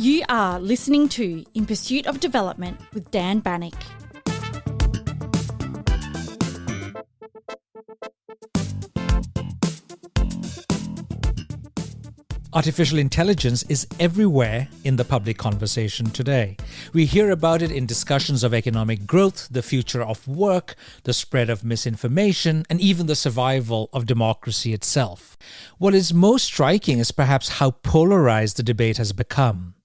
You are listening to In Pursuit of Development with Dan Banik. Artificial intelligence is everywhere in the public conversation today. We hear about it in discussions of economic growth, the future of work, the spread of misinformation, and even the survival of democracy itself. What is most striking is perhaps how polarized the debate has become.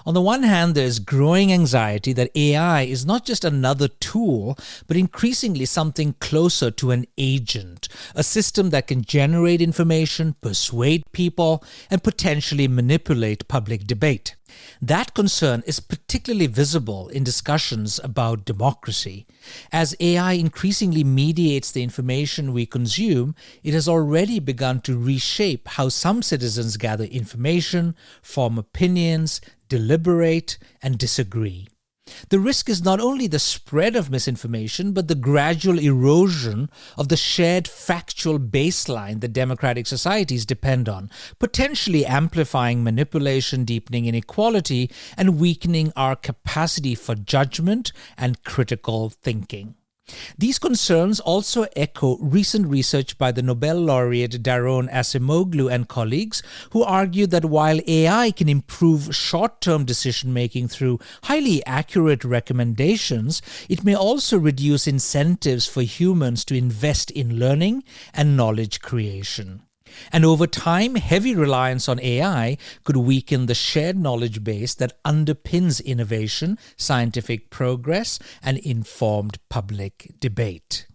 On the one hand, there is growing anxiety that AI is not just another tool, but increasingly something closer to an agent, a system that can generate information, persuade people, and potentially manipulate public debate. That concern is particularly visible in discussions about democracy. As AI increasingly mediates the information we consume, it has already begun to reshape how some citizens gather information, form opinions, deliberate, and disagree. The risk is not only the spread of misinformation, but the gradual erosion of the shared factual baseline that democratic societies depend on, potentially amplifying manipulation, deepening inequality, and weakening our capacity for judgment and critical thinking. These concerns also echo recent research by the Nobel laureate Daron Acemoglu and colleagues, who argue that while AI can improve short-term decision-making through highly accurate recommendations, it may also reduce incentives for humans to invest in learning and knowledge creation. And over time, heavy reliance on AI could weaken the shared knowledge base that underpins innovation, scientific progress, and informed public debate.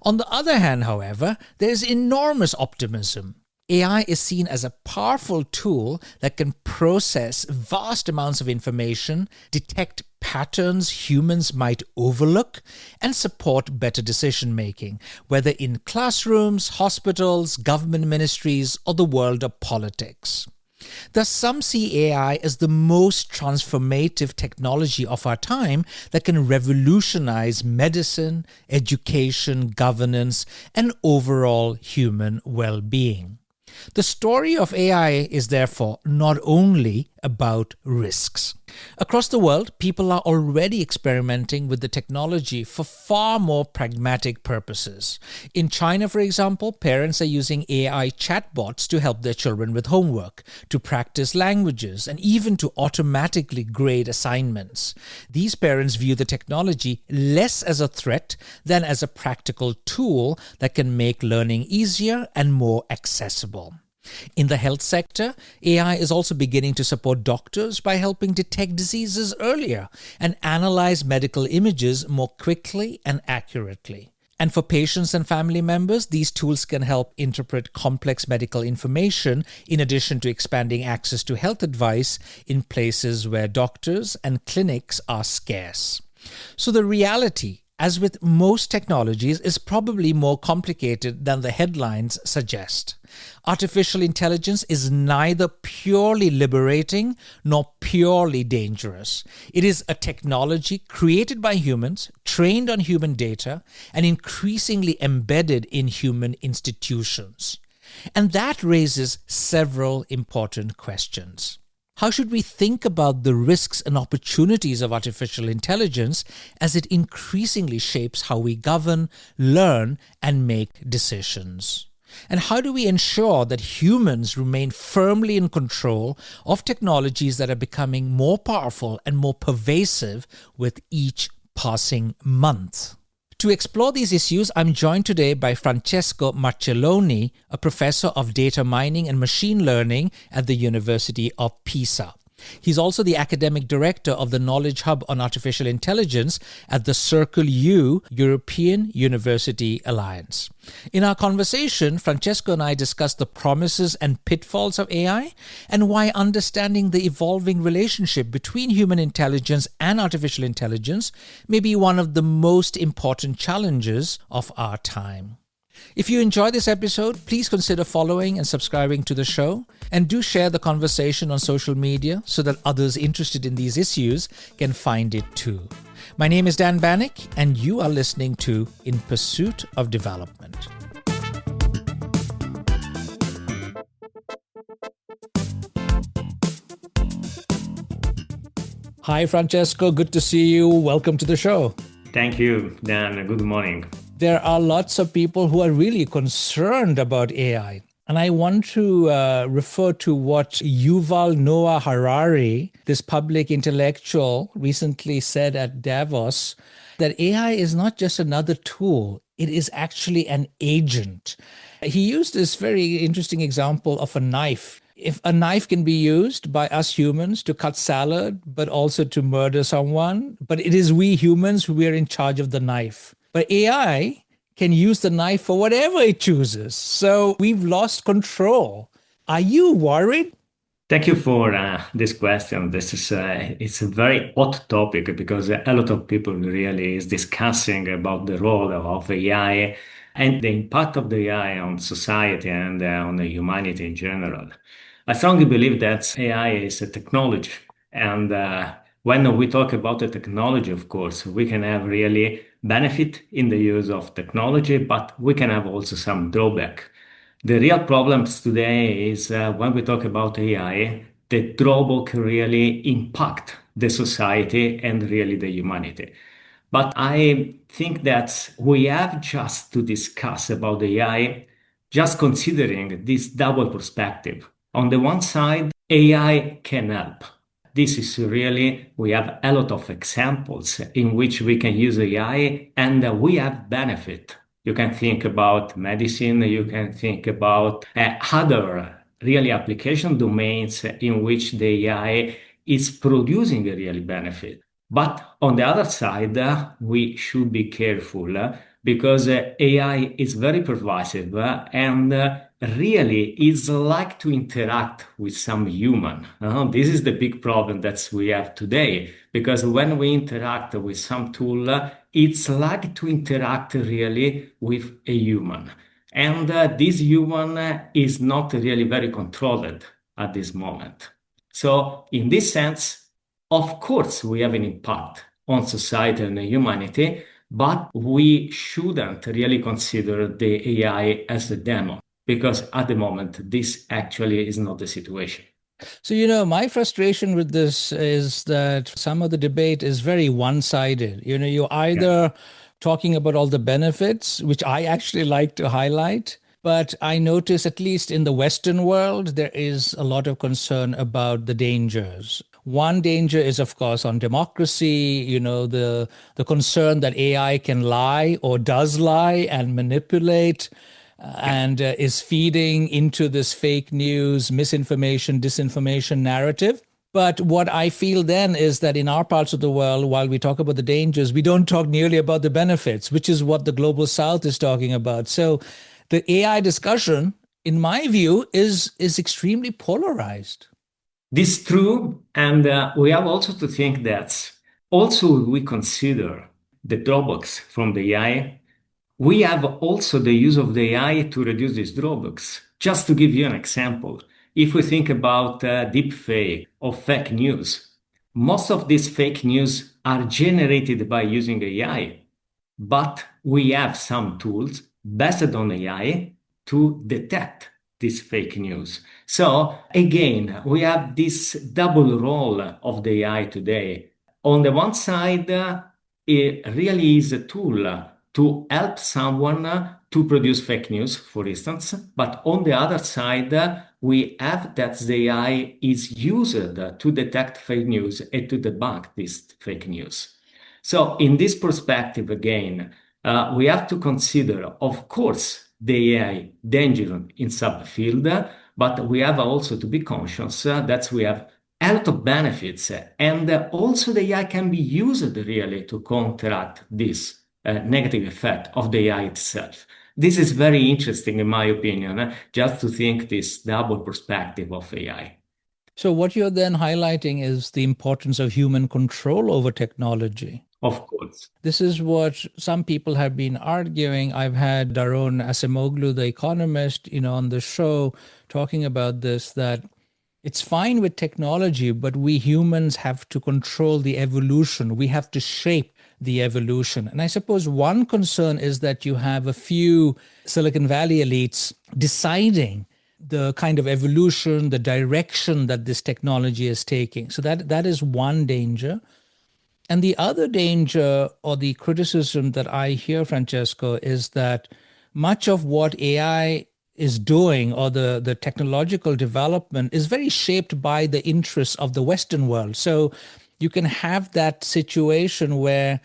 On the other hand, however, there is enormous optimism. AI is seen as a powerful tool that can process vast amounts of information, detect patterns humans might overlook, and support better decision-making, whether in classrooms, hospitals, government ministries, or the world of politics. Thus, some see AI as the most transformative technology of our time that can revolutionize medicine, education, governance, and overall human well-being. The story of AI is therefore not only about risks. Across the world, people are already experimenting with the technology for far more pragmatic purposes. In China, for example, parents are using AI chatbots to help their children with homework, to practice languages, and even to automatically grade assignments. These parents view the technology less as a threat than as a practical tool that can make learning easier and more accessible. In the health sector, AI is also beginning to support doctors by helping detect diseases earlier and analyze medical images more quickly and accurately. And for patients and family members, these tools can help interpret complex medical information in addition to expanding access to health advice in places where doctors and clinics are scarce. So the reality, as with most technologies, is probably more complicated than the headlines suggest. Artificial intelligence is neither purely liberating nor purely dangerous. It is a technology created by humans, trained on human data, and increasingly embedded in human institutions. And that raises several important questions. How should we think about the risks and opportunities of artificial intelligence as it increasingly shapes how we govern, learn, and make decisions? And how do we ensure that humans remain firmly in control of technologies that are becoming more powerful and more pervasive with each passing month? To explore these issues, I'm joined today by Francesco Marcelloni, a professor of data mining and machine learning at the University of Pisa. He's also the academic director of the Knowledge Hub on Artificial Intelligence at the Circle U European University Alliance. In our conversation, Francesco and I discussed the promises and pitfalls of AI and why understanding the evolving relationship between human intelligence and artificial intelligence may be one of the most important challenges of our time. If you enjoy this episode, please consider following and subscribing to the show, and do share the conversation on social media so that others interested in these issues can find it too. My name is Dan Banik, and you are listening to In Pursuit of Development. Hi, Francesco. Good to see you. Welcome to the show. Thank you, Dan. Good morning. There are lots of people who are really concerned about AI. And I want to refer to what Yuval Noah Harari, this public intellectual, recently said at Davos, that AI is not just another tool, it is actually an agent. He used this very interesting example of a knife. If a knife can be used by us humans to cut salad, but also to murder someone, but it is we humans who are in charge of the knife. But AI can use the knife for whatever it chooses. So we've lost control. Are you worried? Thank you for this question. This is it's a very hot topic because a lot of people really is discussing about the role of AI and the impact of the AI on society and on the humanity in general. I strongly believe that AI is a technology, and when we talk about the technology, of course, we can have really benefit in the use of technology, but we can have also some drawback. The real problems today is when we talk about AI, the drawback really impact the society and really the humanity. But I think that we have just to discuss about AI, just considering this double perspective. On the one side, AI can help. This is really, we have a lot of examples in which we can use AI and we have benefit. You can think about medicine, you can think about other really application domains in which the AI is producing a really benefit. But on the other side, we should be careful because AI is very pervasive and really is like to interact with some human. This is the big problem that we have today because when we interact with some tool, it's like to interact really with a human. And this human is not really very controlled at this moment. So in this sense, of course, we have an impact on society and humanity, but we shouldn't really consider the AI as a demon because at the moment, this actually is not the situation. So, my frustration with this is that some of the debate is very one-sided. You're either talking about all the benefits, which I actually like to highlight, but I notice, at least in the Western world, there is a lot of concern about the dangers. One danger is, of course, on democracy, the concern that AI can lie or does lie and manipulate and is feeding into this fake news, misinformation, disinformation narrative. But what I feel then is that in our parts of the world, while we talk about the dangers, we don't talk nearly about the benefits, which is what the global south is talking about. So the AI discussion, in my view, is extremely polarized. This is true, and we have also to think that also we consider the drawbacks from the AI. We have also the use of the AI to reduce these drawbacks. Just to give you an example, if we think about deep fake or fake news, most of these fake news are generated by using AI, but we have some tools based on AI to detect this fake news. So again, we have this double role of the AI today. On the one side, it really is a tool to help someone to produce fake news, for instance. But on the other side, we have that the AI is used to detect fake news and to debunk this fake news. So in this perspective, again, we have to consider, of course, the AI danger in subfield, but we have also to be conscious that we have a lot of benefits, and also the AI can be used really to counteract this negative effect of the AI itself. This is very interesting, in my opinion, just to think this double perspective of AI. So what you're then highlighting is the importance of human control over technology. Of course. This is what some people have been arguing. I've had Daron Acemoglu, the economist, on the show talking about this, that it's fine with technology, but we humans have to control the evolution. We have to shape the evolution. And I suppose one concern is that you have a few Silicon Valley elites deciding the kind of evolution, the direction that this technology is taking. So that is one danger. And the other danger or the criticism that I hear, Francesco, is that much of what AI is doing or the technological development is very shaped by the interests of the Western world. So you can have that situation where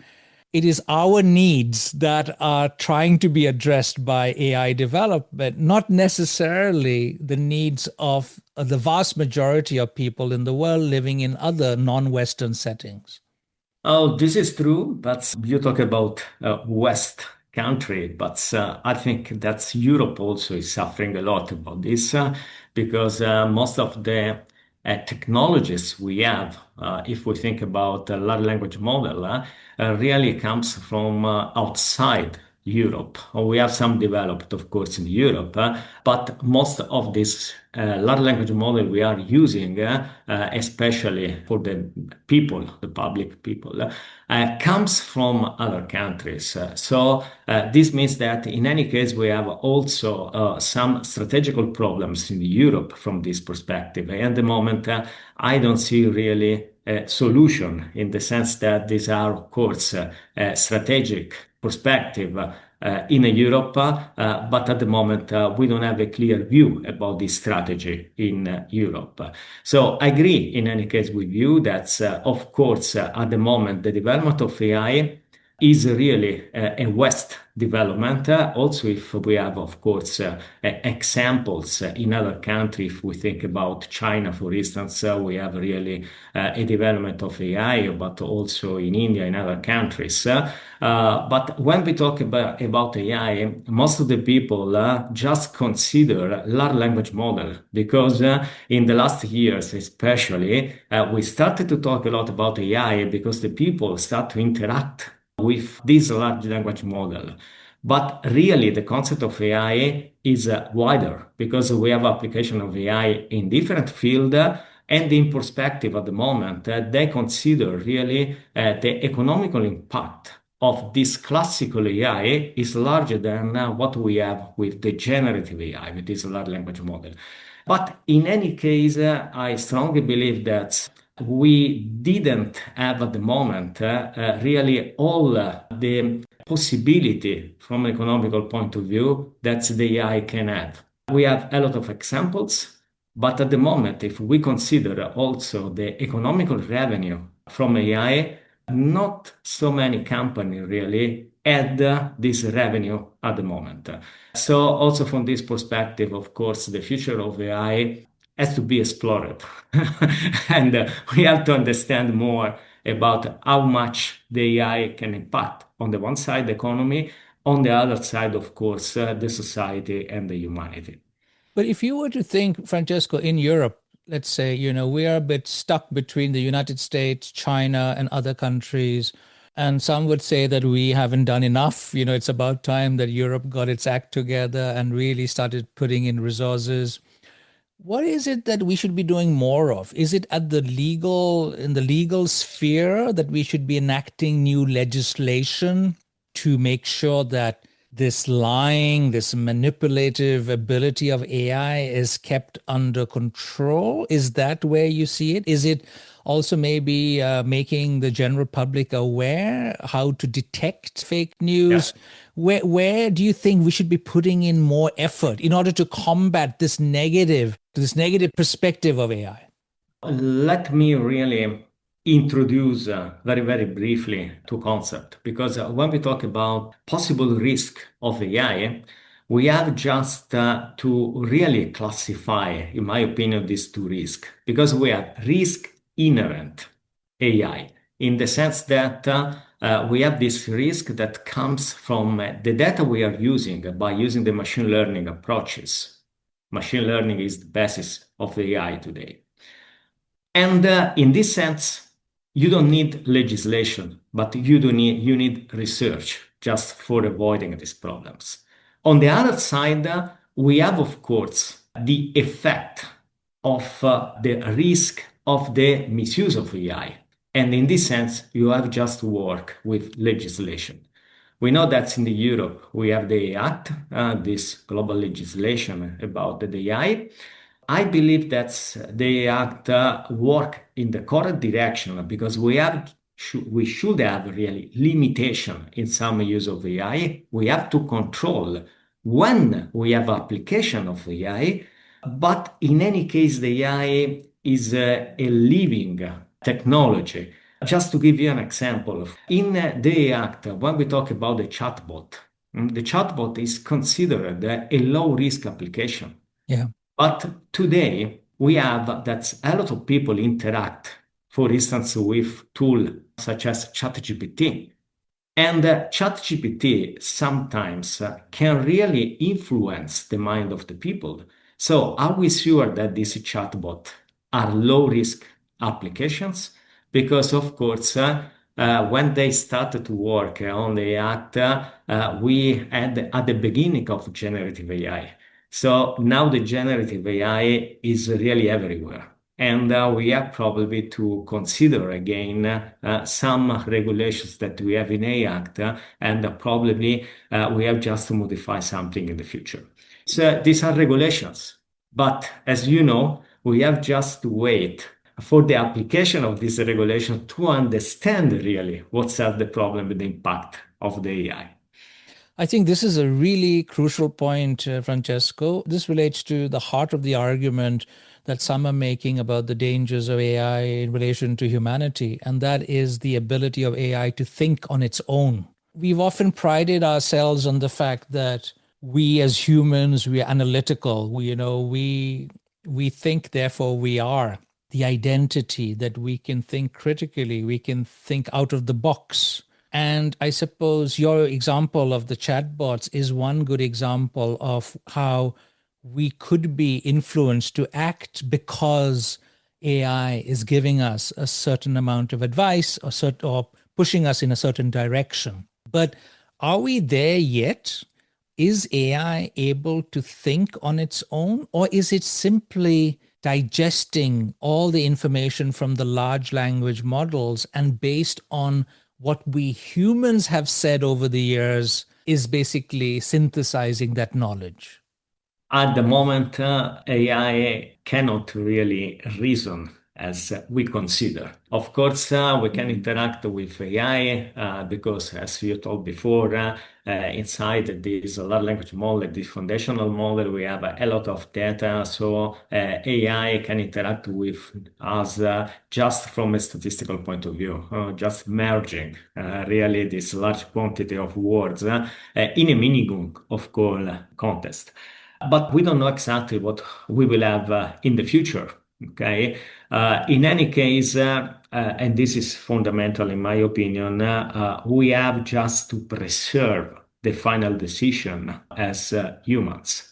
it is our needs that are trying to be addressed by AI development, not necessarily the needs of the vast majority of people in the world living in other non-Western settings. Oh, this is true, but you talk about West country, but I think that Europe also is suffering a lot about this because most of the technologies we have, if we think about a large language model, really comes from outside Europe. We have some developed, of course, in Europe, but most of this large language model we are using, especially for the people, the public people, comes from other countries. So this means that in any case, we have also some strategical problems in Europe from this perspective. And at the moment, I don't see really a solution in the sense that these are, of course, strategic perspective in Europe, but at the moment we don't have a clear view about this strategy in Europe. So I agree in any case with you that, of course, at the moment the development of AI is really a West development. Also, if we have, of course, examples in other countries, if we think about China, for instance, we have really a development of AI, but also in India and other countries. But when we talk about AI, most of the people just consider large language model because in the last years, especially, we started to talk a lot about AI because the people start to interact with this large language model. But really, the concept of AI is wider because we have application of AI in different fields. And in perspective at the moment, they consider really the economical impact of this classical AI is larger than what we have with the generative AI, with this large language model. But in any case, I strongly believe that we didn't have at the moment really all the possibility from an economical point of view that the AI can have. We have a lot of examples, but at the moment, if we consider also the economical revenue from AI, not so many companies really add this revenue at the moment. So also from this perspective, of course, the future of AI has to be explored. And we have to understand more about how much the AI can impact on the one side, the economy, on the other side, of course, the society and the humanity. But if you were to think, Francesco, in Europe, let's say, we are a bit stuck between the United States, China, and other countries. And some would say that we haven't done enough. It's about time that Europe got its act together and really started putting in resources. What is it that we should be doing more of? Is it in the legal sphere that we should be enacting new legislation to make sure that this lying, this manipulative ability of AI is kept under control? Is that where you see it? Is it also maybe making the general public aware how to detect fake news? Yeah. Where do you think we should be putting in more effort in order to combat this negative perspective of AI? Let me really introduce very, very briefly two concepts because when we talk about possible risk of AI, we have just to really classify, in my opinion, these two risks because we have risk inherent AI in the sense that we have this risk that comes from the data we are using by using the machine learning approaches. Machine learning is the basis of the AI today. And in this sense, you don't need legislation, but you need research just for avoiding these problems. On the other side, we have, of course, the effect of the risk of the misuse of AI. And in this sense, you have just to work with legislation. We know that in the Europe, we have the Act, this global legislation about the AI. I believe that the Act work in the correct direction because we should have really limitation in some use of AI. We have to control when we have application of AI, but in any case, the AI is a living technology. Just to give you an example, in the Act, when we talk about the chatbot is considered a low risk application. Yeah. But today we have that a lot of people interact, for instance, with tools such as ChatGPT. And ChatGPT sometimes can really influence the mind of the people. So are we sure that these chatbot are low risk applications? Because of course, when they started to work on the act, we had at the beginning of generative AI. So now the generative AI is really everywhere. And we have probably to consider again some regulations that we have in A Act, and probably we have just to modify something in the future. So these are regulations. But as you know, we have just to wait for the application of this regulation to understand really what's the problem with the impact of the AI. I think this is a really crucial point, Francesco. This relates to the heart of the argument that some are making about the dangers of AI in relation to humanity, and that is the ability of AI to think on its own. We've often prided ourselves on the fact that we as humans, we are analytical. We think, therefore we are. The identity that we can think critically, we can think out of the box. And I suppose your example of the chatbots is one good example of how we could be influenced to act because AI is giving us a certain amount of advice or pushing us in a certain direction. But are we there yet? Is AI able to think on its own, or is it simply digesting all the information from the large language models and based on what we humans have said over the years is basically synthesizing that knowledge? At the moment, AI cannot really reason as we consider. Of course, we can interact with AI because, as you told before, inside this large language model, this foundational model, we have a lot of data. So AI can interact with us just from a statistical point of view, just merging really this large quantity of words in a minimum of call context. But we don't know exactly what we will have in the future. Okay. In any case, and this is fundamental in my opinion, we have just to preserve the final decision as humans.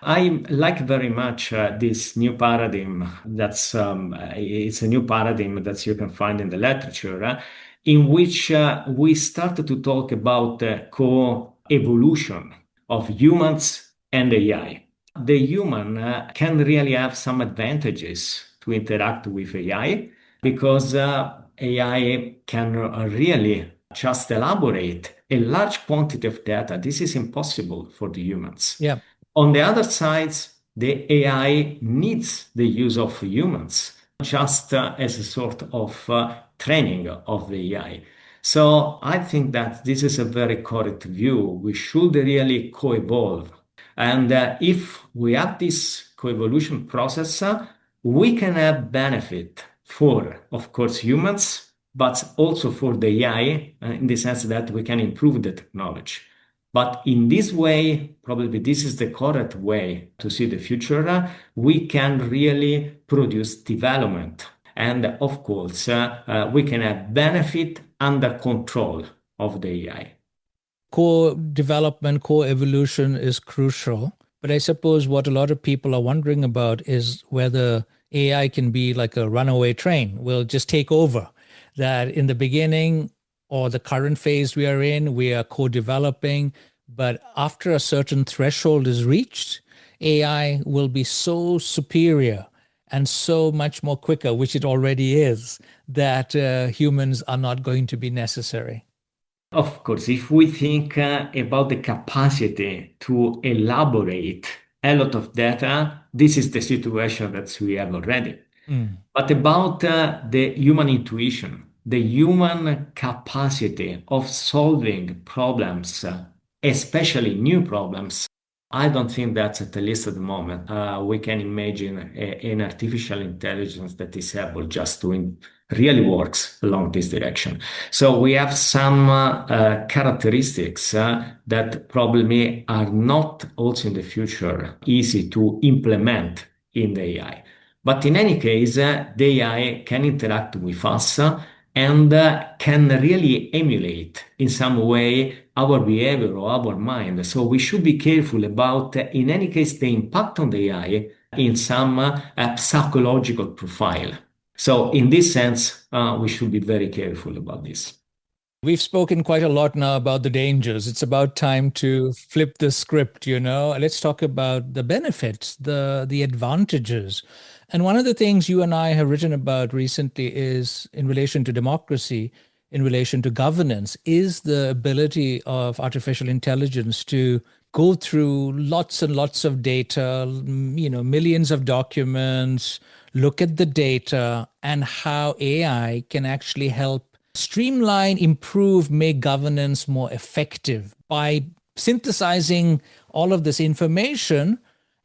I like very much this new paradigm. It's a new paradigm that you can find in the literature, in which we started to talk about co-evolution of humans and AI. The human can really have some advantages to interact with AI because AI can really just elaborate a large quantity of data. This is impossible for the humans. Yeah. On the other side, the AI needs the use of humans just as a sort of training of the AI. So I think that this is a very correct view. We should really co-evolve. And if we have this co-evolution process, we can have benefit for, of course, humans, but also for the AI in the sense that we can improve the technology. But in this way, probably this is the correct way to see the future. We can really produce development. And of course, we can have benefit under control of the AI. Co-development, co-evolution is crucial. But I suppose what a lot of people are wondering about is whether AI can be like a runaway train, will just take over. That in the beginning or the current phase we are in, we are co-developing. But after a certain threshold is reached, AI will be so superior and so much more quicker, which it already is, that humans are not going to be necessary. Of course, if we think about the capacity to elaborate a lot of data, this is the situation that we have already. Mm. But about the human intuition, the human capacity of solving problems, especially new problems, I don't think that's at least at the moment. We can imagine an artificial intelligence that is able just to really works along this direction. So we have some characteristics that probably are not also in the future easy to implement in the AI. But in any case, the AI can interact with us and can really emulate in some way our behavior or our mind. So we should be careful about, in any case, the impact on the AI in some psychological profile. So in this sense, we should be very careful about this. We've spoken quite a lot now about the dangers. It's about time to flip the script, you know. Let's talk about the benefits, the advantages. And one of the things you and I have written about recently is in relation to democracy, in relation to governance, is the ability of artificial intelligence to go through lots and lots of data, you know, millions of documents, look at the data, and how AI can actually help streamline, improve, make governance more effective by synthesizing all of this information,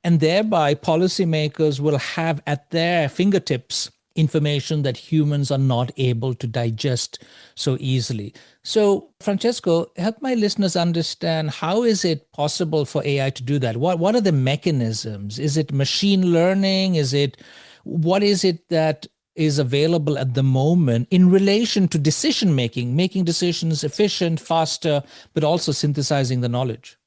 and thereby policymakers will have at their fingertips information that humans are not able to digest so easily. So, Francesco, help my listeners understand, how is it possible for AI to do that? What are the mechanisms? Is it machine learning? What is it that is available at the moment in relation to decision making, making decisions efficient, faster, but also synthesizing the knowledge?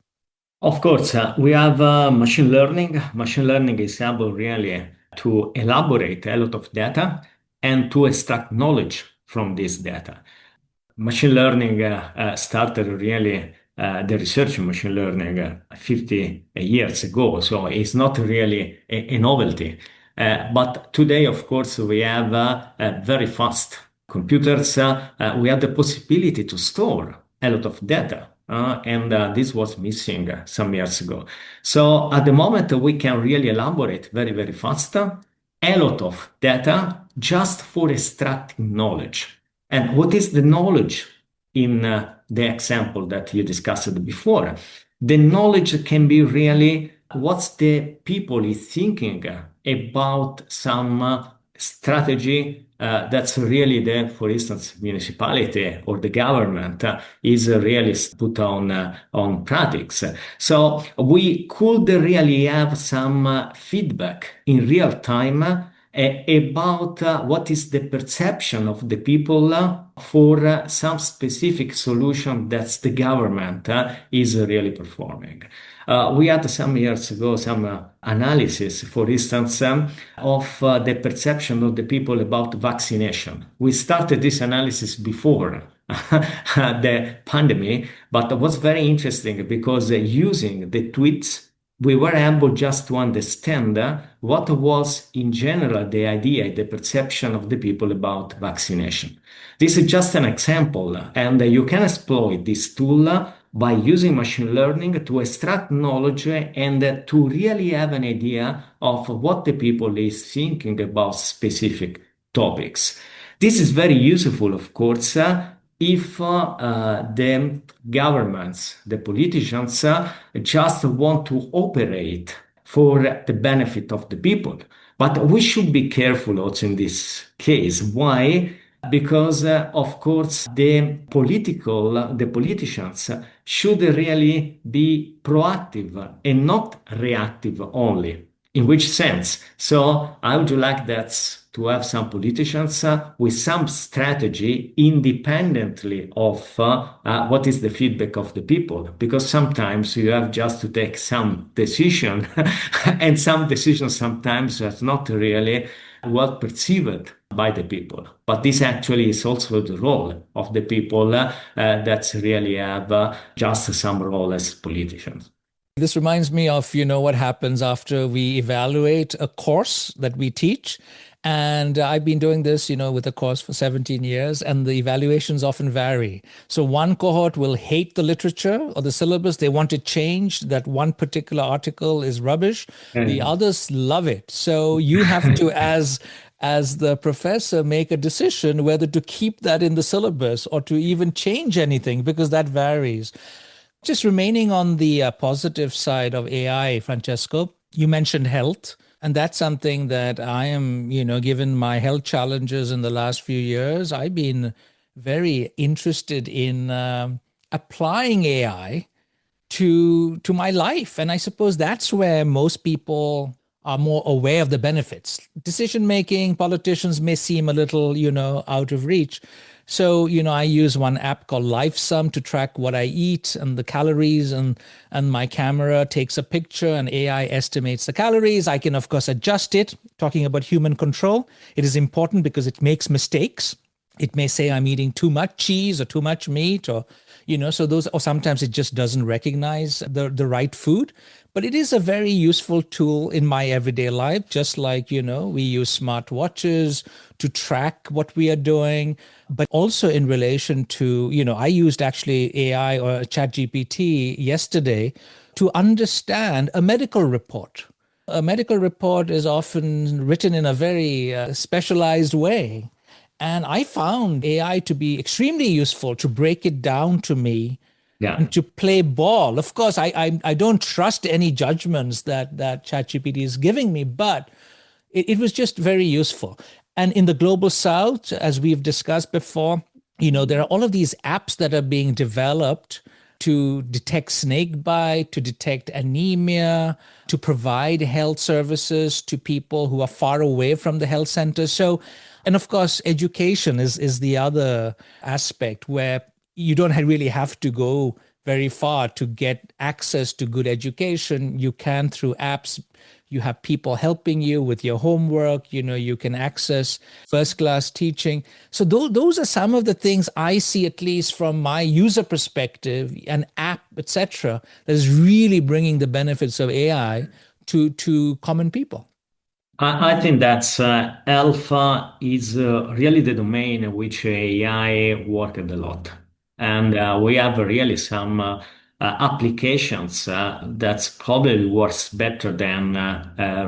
Of course, we have machine learning. Machine learning is able really to elaborate a lot of data and to extract knowledge from this data. Machine learning started really the research in machine learning 50 years ago, so it's not really a novelty. But today, of course, we have very fast computers. We have the possibility to store a lot of data. And this was missing some years ago. So at the moment, we can really elaborate very, very fast a lot of data just for extracting knowledge. And what is the knowledge in the example that you discussed before? The knowledge can be really what the people is thinking about some strategy that's really there. For instance, municipality or the government is really put on practice. So we could really have some feedback in real time about what is the perception of the people for some specific solution that the government is really performing. We had some years ago some analysis, for instance, of the perception of the people about vaccination. We started this analysis before the pandemic, but it was very interesting because using the tweets, we were able just to understand what was in general the idea, the perception of the people about vaccination. This is just an example, and you can exploit this tool by using machine learning to extract knowledge and to really have an idea of what the people is thinking about specific topics. This is very useful, of course, if the governments, the politicians, just want to operate for the benefit of the people. But we should be careful also in this case. Why? Because, of course, the politicians should really be proactive and not reactive only. In which sense? So I would like that to have some politicians with some strategy independently of what is the feedback of the people, because sometimes you have just to take some decision and some decisions sometimes are not really well perceived by the people. But this actually is also the role of the people that really have just some role as politicians. This reminds me of, you know, what happens after we evaluate a course that we teach. And I've been doing this, with the course for 17 years, and the evaluations often vary. So one cohort will hate the literature or the syllabus. They want it changed, that one particular article is rubbish. The Mm. others love it. So you have to, as the professor, make a decision whether to keep that in the syllabus or to even change anything, because that varies. Just remaining on the positive side of AI, Francesco, you mentioned health. And that's something that I am, given my health challenges in the last few years, I've been very interested in applying AI to my life. And I suppose that's where most people are more aware of the benefits. Decision making, politicians may seem a little, out of reach. So, I use one app called LifeSum to track what I eat and the calories, and my camera takes a picture and AI estimates the calories. I can, of course, adjust it. Talking about human control, it is important because it makes mistakes. It may say I'm eating too much cheese or too much meat, or so those, or sometimes it just doesn't recognize the right food. But it is a very useful tool in my everyday life, just like, we use smart watches to track what we are doing, but also in relation to, I used actually AI or ChatGPT yesterday to understand a medical report. A medical report is often written in a very specialized way. And I found AI to be extremely useful to break it down to me Yeah. and to play ball. Of course, I don't trust any judgments that ChatGPT is giving me, but it was just very useful. And in the global south, as we've discussed before, there are all of these apps that are being developed to detect snake bite, to detect anemia, to provide health services to people who are far away from the health center. So, and of course, education is the other aspect where you don't really have to go very far to get access to good education. You can through apps. You have people helping you with your homework. You can access first class teaching. So those are some of the things I see, at least from my user perspective, an app, etc., that is really bringing the benefits of AI to common people. I think that's alpha is really the domain in which AI worked a lot. And we have really some applications that's probably works better than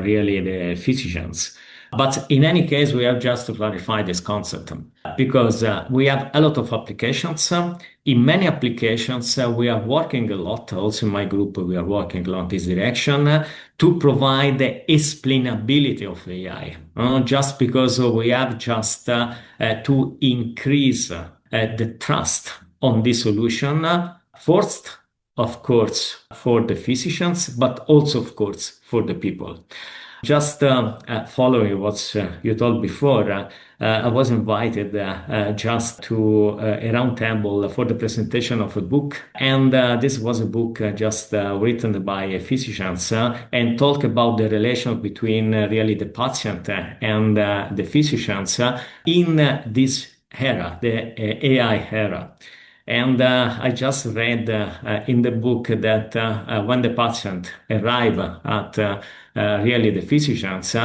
really the physicians. But in any case, we have just to clarify this concept because we have a lot of applications. In many applications, we are working a lot. Also, in my group, we are working a lot in this direction to provide the explainability of AI. Just because we have just to increase the trust on this solution. First, of course, for the physicians, but also, of course, for the people. Just following what you told before, I was invited just to a round table for the presentation of a book. And this was a book just written by physicians and talk about the relation between really the patient and the physicians in this era, the AI era. And I just read in the book that when the patient arrive at really the physicians,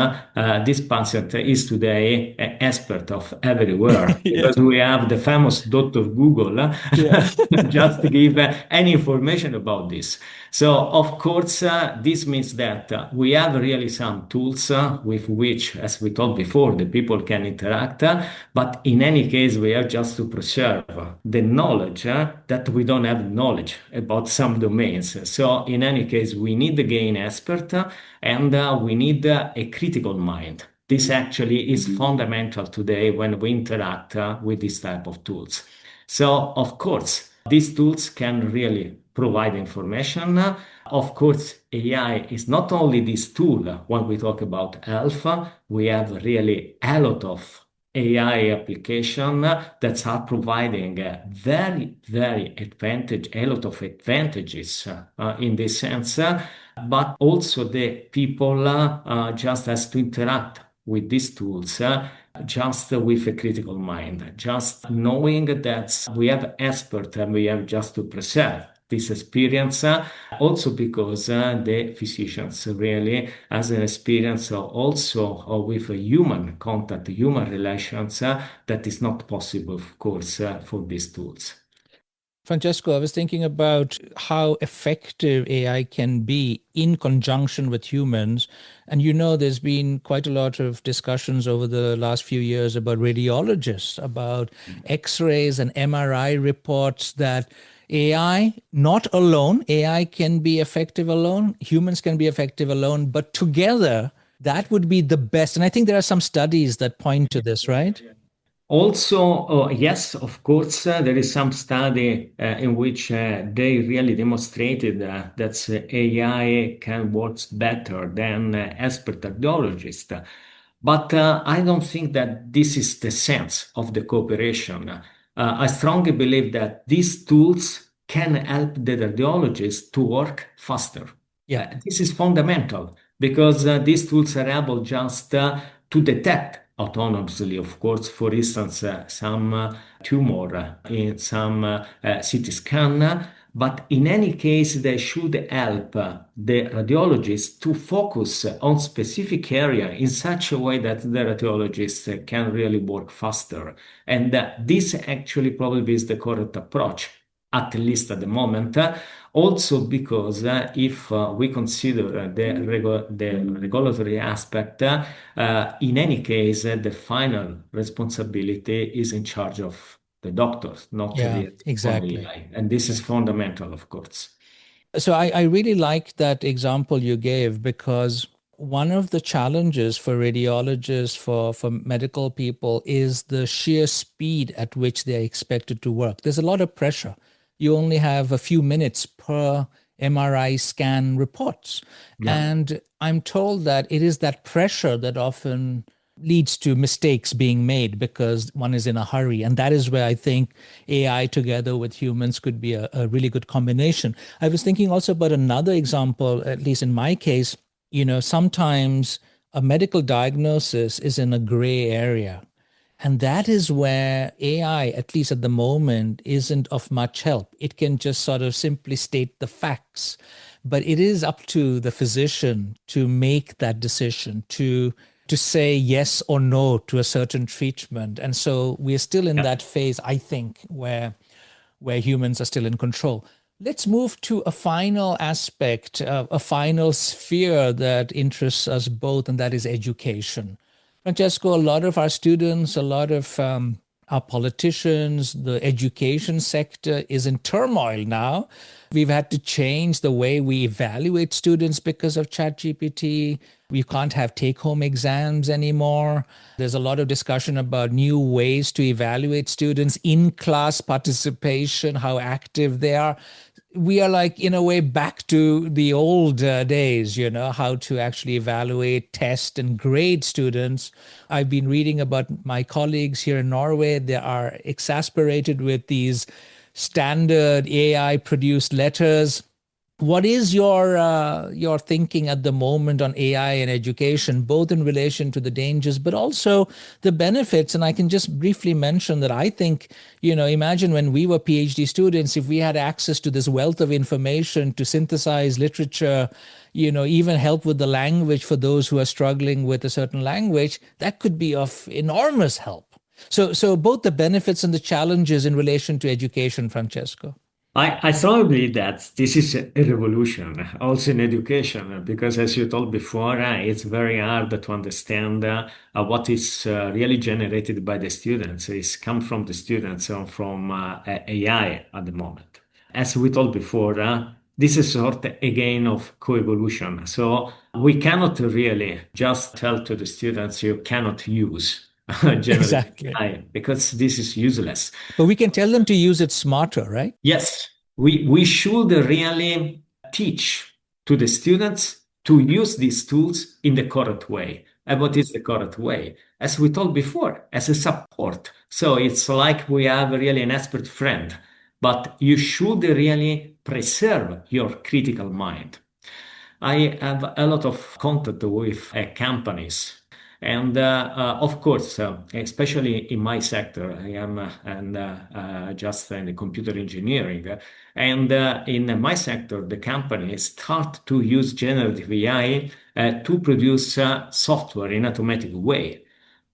this patient is today an expert of everywhere Yeah. because we have the famous Dr. Google Yeah. just to give any information about this. So, of course, this means that we have really some tools with which, as we told before, the people can interact. But in any case, we have just to preserve the knowledge that we don't have knowledge about some domains. So, in any case, we need the gain expert and we need a critical mind. This actually is fundamental today when we interact with this type of tools. So, of course, these tools can really provide information. Of course, AI is not only this tool. When we talk about alpha, we have really a lot of AI application that are providing a lot of advantages in this sense, but also the people just has to interact with these tools just with a critical mind, just knowing that we have experts and we have just to preserve this experience, also because the physicians really has an experience also with human contact, human relations that is not possible, of course, for these tools. Francesco, I was thinking about how effective AI can be in conjunction with humans. And there's been quite a lot of discussions over the last few years about radiologists, about X-rays and MRI reports that AI, not alone, AI can be effective alone, humans can be effective alone, but together, that would be the best. And I think there are some studies that point to this, right? Also, yes, of course, there is some study in which they really demonstrated that AI can work better than expert radiologists. But I don't think that this is the sense of the cooperation. I strongly believe that these tools can help the radiologists to work faster. Yeah. This is fundamental because these tools are able just to detect autonomously, of course, for instance, some tumor in some CT scan. But in any case, they should help the radiologist to focus on specific area in such a way that the radiologist can really work faster. And this actually probably is the correct approach, at least at the moment. Also because if we consider the regulatory aspect, in any case, the final responsibility is in charge of the doctors, not Yeah, really only exactly. AI. And this is fundamental, of course. So I really like that example you gave because one of the challenges for radiologists, for medical people, is the sheer speed at which they're expected to work. There's a lot of pressure. You only have a few minutes per MRI scan reports. Yeah. And I'm told that it is that pressure that often leads to mistakes being made because one is in a hurry. And that is where I think AI together with humans could be a really good combination. I was thinking also about another example, at least in my case, sometimes a medical diagnosis is in a gray area. And that is where AI, at least at the moment, isn't of much help. It can just sort of simply state the facts, but it is up to the physician to make that decision, to say yes or no to a certain treatment. And so we're still in that phase, I think, where humans are still in control. Let's move to a final aspect, a final sphere that interests us both, and that is education. Francesco, a lot of our students, a lot of our politicians, the education sector is in turmoil now. We've had to change the way we evaluate students because of ChatGPT. We can't have take-home exams anymore. There's a lot of discussion about new ways to evaluate students, in-class participation, how active they are. We are like, in a way, back to the old days, how to actually evaluate, test, and grade students. I've been reading about my colleagues here in Norway. They are exasperated with these standard AI produced letters. What is your thinking at the moment on AI and education, both in relation to the dangers, but also the benefits? And I can just briefly mention that I think, imagine when we were PhD students, if we had access to this wealth of information to synthesize literature, even help with the language for those who are struggling with a certain language, that could be of enormous help. So both the benefits and the challenges in relation to education, Francesco. I strongly believe that this is a revolution also in education because, as you told before, it's very hard to understand what is really generated by the students. It's come from the students or from AI at the moment. As we told before, this is sort again of co-evolution. So we cannot really just tell to the students you cannot use generative Exactly. AI because this is useless. But we can tell them to use it smarter, right? Yes, we should really teach to the students to use these tools in the correct way. And what is the correct way? As we told before, as a support. So it's like we have really an expert friend, but you should really preserve your critical mind. I have a lot of contact with companies, And of course, especially in my sector, I am just in the computer engineering. And in my sector, the companies start to use generative AI to produce software in automatic way.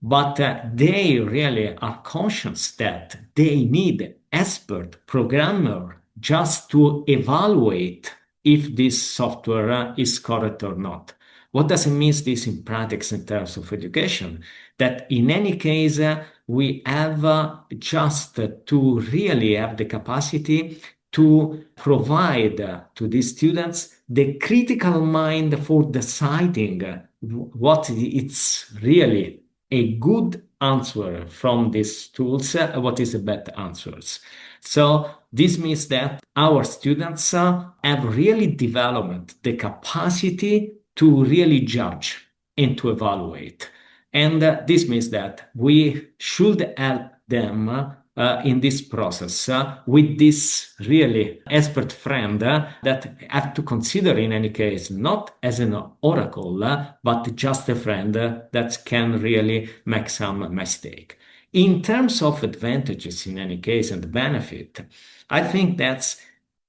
But they really are conscious that they need expert programmer just to evaluate if this software is correct or not. What does it mean this in practice in terms of education? That in any case, we have just to really have the capacity to provide to these students the critical mind for deciding what it's really a good answer from these tools, what is the bad answers. So this means that our students have really developed the capacity to really judge and to evaluate. And this means that we should help them in this process with this really expert friend that have to consider in any case not as an oracle but just a friend that can really make some mistake. In terms of advantages in any case and benefit, I think that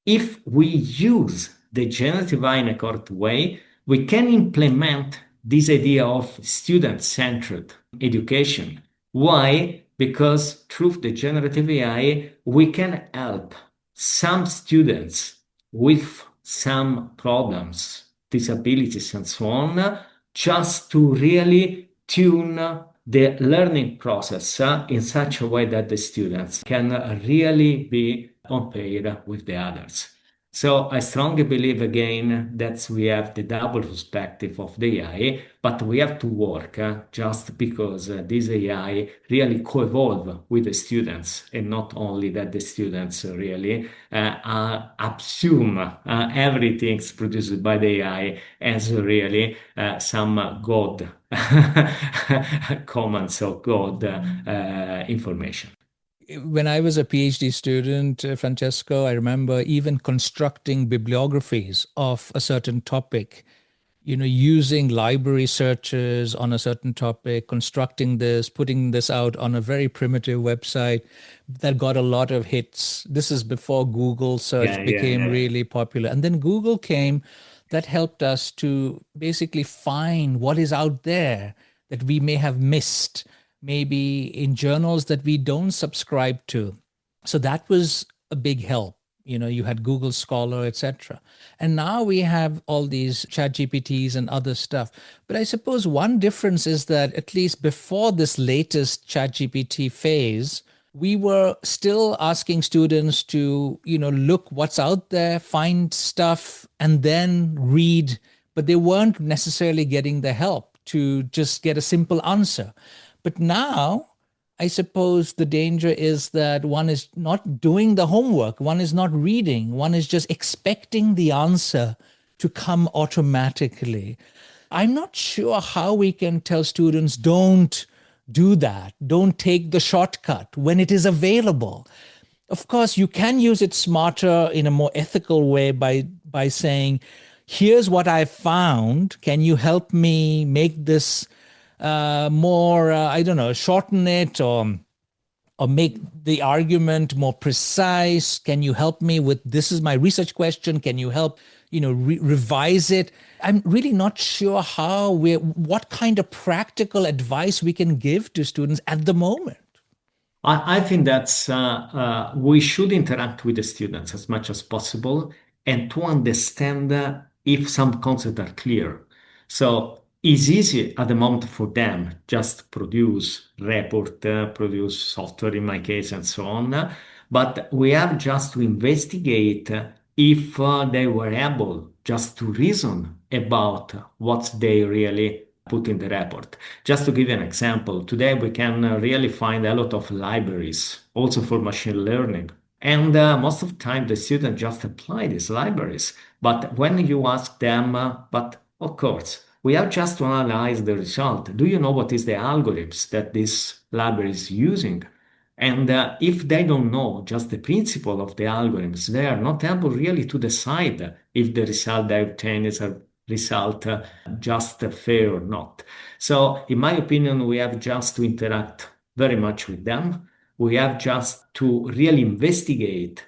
if we use the generative AI in a correct way, we can implement this idea of student-centered education. Why? Because through the generative AI, we can help some students with some problems, disabilities, and so on, just to really tune the learning process in such a way that the students can really be compared with the others. So I strongly believe again that we have the double perspective of the AI, but we have to work just because this AI really co-evolve with the students and not only that the students really assume everything produced by the AI as really some God comments or God information. When I was a PhD student, Francesco, I remember even constructing bibliographies of a certain topic, using library searches on a certain topic, constructing this, putting this out on a very primitive website that got a lot of hits. This is before Google search became really popular. And then Google came, that helped us to basically find what is out there that we may have missed, maybe in journals that we don't subscribe to. So that was a big help. You had Google Scholar, etc. And now we have all these chat GPTs and other stuff. But I suppose one difference is that at least before this latest chat GPT phase, we were still asking students to, look what's out there, find stuff, and then read. But they weren't necessarily getting the help to just get a simple answer. But now, I suppose the danger is that one is not doing the homework, one is not reading, one is just expecting the answer to come automatically. I'm not sure how we can tell students don't do that, don't take the shortcut when it is available. Of course, you can use it smarter in a more ethical way by saying, here's what I found. Can you help me make this more, I don't know, shorten it or make the argument more precise? Can you help me with this is my research question? Can you help, revise it? I'm really not sure what kind of practical advice we can give to students at the moment. I think that we should interact with the students as much as possible and to understand if some concepts are clear. So it's easy at the moment for them just produce report, produce software in my case, and so on. But we have just to investigate if they were able just to reason about what they really put in the report. Just to give you an example, today we can really find a lot of libraries also for machine learning. And most of the time the students just apply these libraries. But when you ask them, but of course, we have just to analyze the result. Do you know what is the algorithms that this library is using? And if they don't know just the principle of the algorithms, they are not able really to decide if the result they obtain is result just fair or not. So, in my opinion, we have just to interact very much with them. We have just to really investigate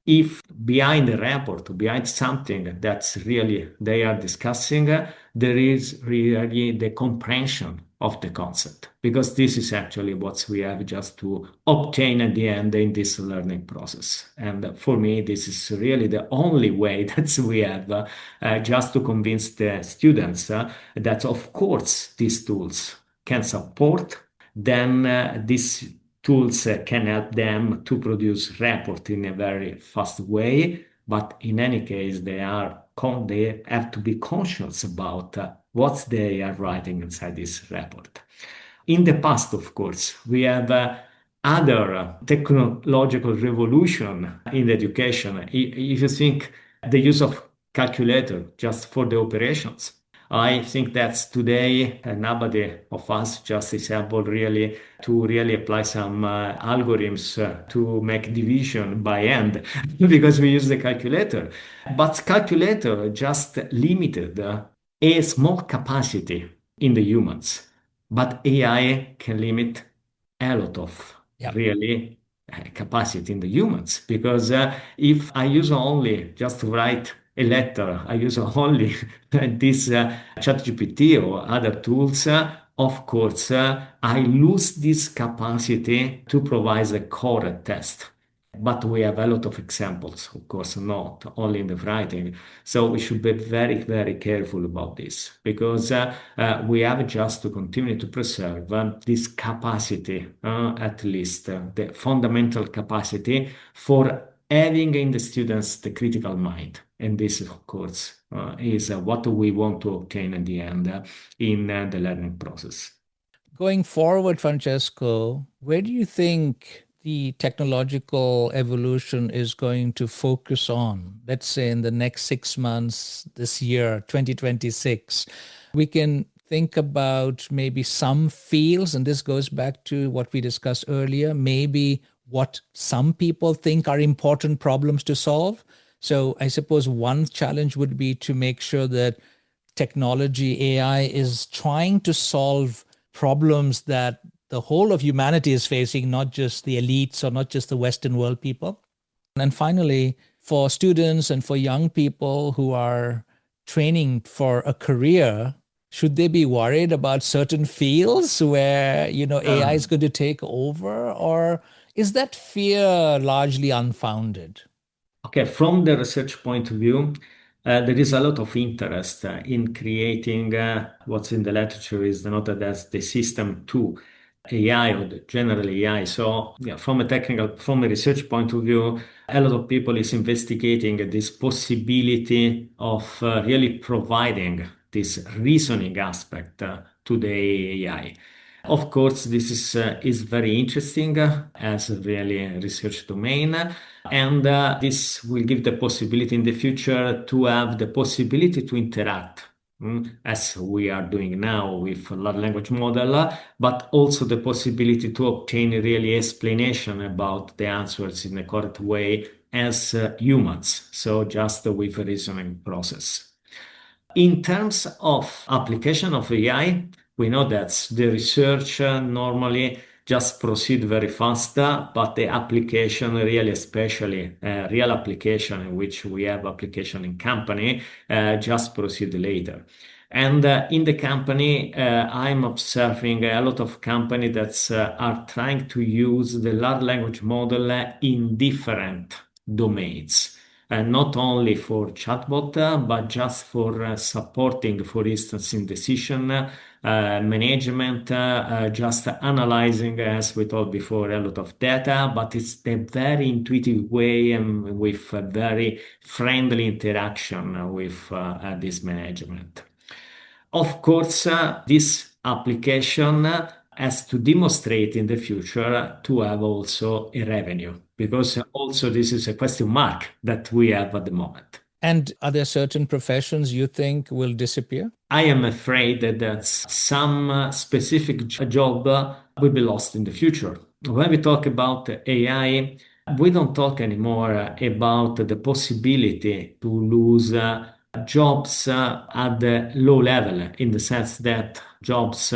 if behind the report, behind something that's really they are discussing, there is really the comprehension of the concept, because this is actually what we have just to obtain at the end in this learning process. And for me, this is really the only way that we have just to convince the students that, of course, these tools can support, then these tools can help them to produce report in a very fast way. But in any case, they have to be conscious about what they are writing inside this report. In the past, of course, we have other technological revolution in education. If you think the use of calculator just for the operations, I think that's today nobody of us just is able really to really apply some algorithms to make division by hand because we use the calculator. But calculator just limited a small capacity in the humans, but AI can limit a lot of Yeah. really capacity in the humans, because if I use only just to write a letter, I use only this ChatGPT or other tools, of course, I lose this capacity to provide a correct test. But we have a lot of examples, of course, not only in the writing. So we should be very, very careful about this, because we have just to continue to preserve this capacity, at least the fundamental capacity for having in the students the critical mind. And this, of course, is what we want to obtain at the end in the learning process. Going forward, Francesco, where do you think the technological evolution is going to focus on? Let's say in the next 6 months, this year, 2026, we can think about maybe some fields, and this goes back to what we discussed earlier, maybe what some people think are important problems to solve. So I suppose one challenge would be to make sure that technology, AI, is trying to solve problems that the whole of humanity is facing, not just the elites or not just the Western world people. And finally, for students and for young people who are training for a career, should they be worried about certain fields where, AI is going to take over, or is that fear largely unfounded? Okay, from the research point of view, there is a lot of interest in creating what's in the literature is denoted as the system to AI or the general AI. So, yeah, from a research point of view, a lot of people is investigating this possibility of really providing this reasoning aspect to the AI. Of course, this is very interesting as a really research domain, and this will give the possibility in the future to have the possibility to interact, as we are doing now with a large language model, but also the possibility to obtain really explanation about the answers in a correct way as humans, so just with a reasoning process. In terms of application of AI, we know that the research normally just proceed very fast, but the application really, especially real application in which we have application in company, just proceed later. And in the company, I'm observing a lot of companies that are trying to use the large language model in different domains. Not only for chatbot, but just for supporting, for instance, in decision management, just analyzing, as we told before, a lot of data, but it's a very intuitive way and with a very friendly interaction with this management. Of course, this application has to demonstrate in the future to have also a revenue, because also this is a question mark that we have at the moment. And are there certain professions you think will disappear? I am afraid that some specific job will be lost in the future. When we talk about AI, we don't talk anymore about the possibility to lose jobs at the low level, in the sense that jobs,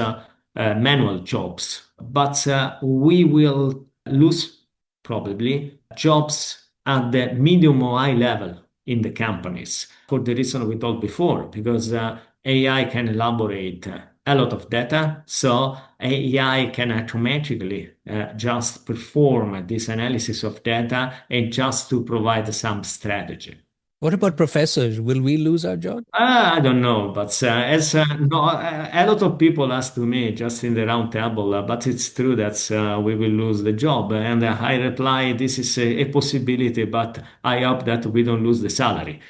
manual jobs. But we will lose probably jobs at the medium or high level in the companies for the reason we told before, because AI can elaborate a lot of data. So AI can automatically just perform this analysis of data and just to provide some strategy. What about professors? Will we lose our job? I don't know, but as no, a lot of people ask to me just in the round table, but it's true that we will lose the job. And I reply, this is a possibility, but I hope that we don't lose the salary.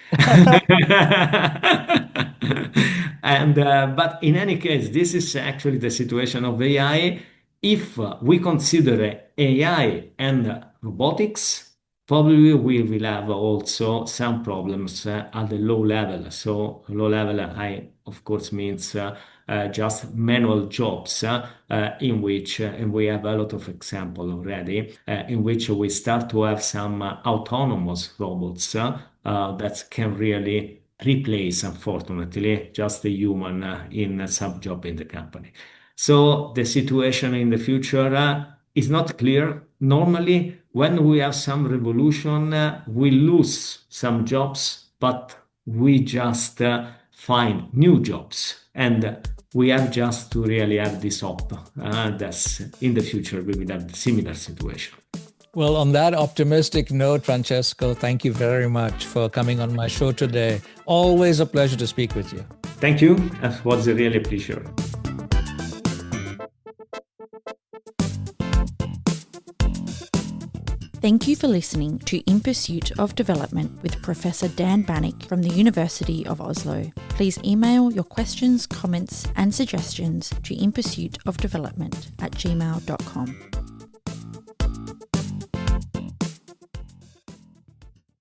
And but in any case, this is actually the situation of AI. If we consider AI and robotics, probably we will have also some problems at the low level. So low level, I of course means just manual jobs in which, and we have a lot of example already, in which we start to have some autonomous robots that can really replace, unfortunately, just the human in some job in the company. So the situation in the future is not clear. Normally, when we have some revolution, we lose some jobs, but we just find new jobs. And we have just to really have this hope that in the future we will have a similar situation. Well, on that optimistic note, Francesco, thank you very much for coming on my show today. Always a pleasure to speak with you. Thank you. It was really a pleasure. Thank you for listening to In Pursuit of Development with Professor Dan Banik from the University of Oslo. Please email your questions, comments and suggestions to inpursuitofdevelopment@gmail.com.